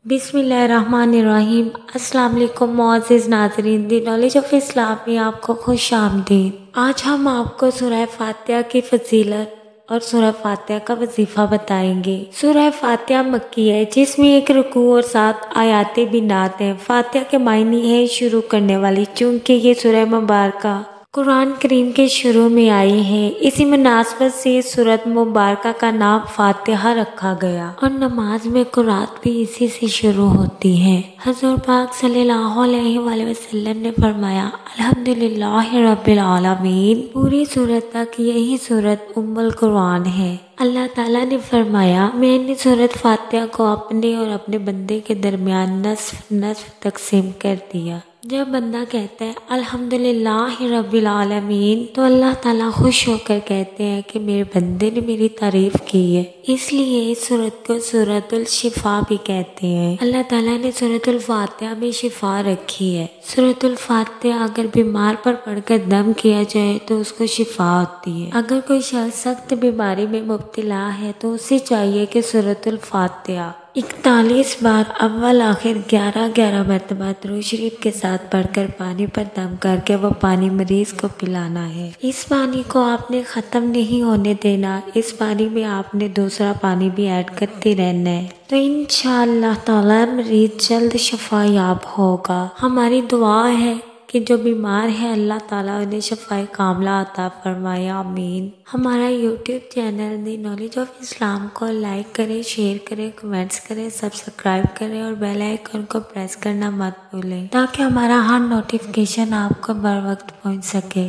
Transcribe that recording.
बिस्मिल्लाहिर्रहमानिर्रहीम। अस्सलाम वालेकुम मुअज़्ज़िज़ नाज़रीन, दी नॉलेज ऑफ इस्लाम में आपको खुश आमदीद। आज हम आपको सूरह फातिहा की फजीलत और सूरह फातिहा का वजीफा बताएंगे। सूरह फातिहा मक्की है जिसमें एक रुकू और 7 आयाते बिनात हैं। फातिहा के मायने है शुरू करने वाली, चूँकि ये सूरह मुबारका कुरान करीम के शुरू में आई है। इसी मुनासबत से इस सूरत मुबारका का नाम फातिहा रखा गया और नमाज में कुरात भी इसी से शुरू होती है। हज़ूर पाक सल्लल्लाहु अलैहि वसल्लम ने फरमाया, अल्हम्दुलिल्लाहि रब्बिल आलमीन। पूरी सूरत तक यही सूरत उम्मुल कुरान है। अल्लाह ताला ने फरमाया, मैंने सूरत फातिहा को अपने और अपने बंदे के दरमियान नस्फ नस्फ तकसीम कर दिया। जब बंदा कहता है अल्हम्दुलिल्लाहि रब्बिल आलमीन, तो अल्लाह ताला खुश होकर कहते हैं कि मेरे बंदे ने मेरी तारीफ की है। इसलिए इस सूरत को सूरतुल शिफा भी कहते हैं। अल्लाह ताला ने सूरतुल फातिहा में शिफा रखी है। सूरतुल फातिहा अगर बीमार पर पढ़कर दम किया जाए तो उसको शिफा होती है। अगर कोई शख्स सख्त बीमारी में मुब्तला है तो उसे चाहिए कि सूरतुल फातिहा 41 बार अव्वल आखिर 11 मरतबा दुरूद शरीफ के साथ पढ़कर पानी पर दम करके वो पानी मरीज को पिलाना है। इस पानी को आपने ख़त्म नहीं होने देना। इस पानी में आपने दूसरा पानी भी ऐड करते रहना है, तो इंशाअल्लाह ताला मरीज जल्द शफा याब होगा। हमारी दुआ है कि जो बीमार है अल्लाह ताला उन्हें शफाए कामला अता फरमाए, आमीन। हमारा YouTube channel the knowledge of Islam को लाइक करें, शेयर करें, कमेंट्स करें, सब्सक्राइब करें और बेल आइकन को प्रेस करना मत भूलें ताकि हमारा हर नोटिफिकेशन आपको बर वक्त पहुँच सके।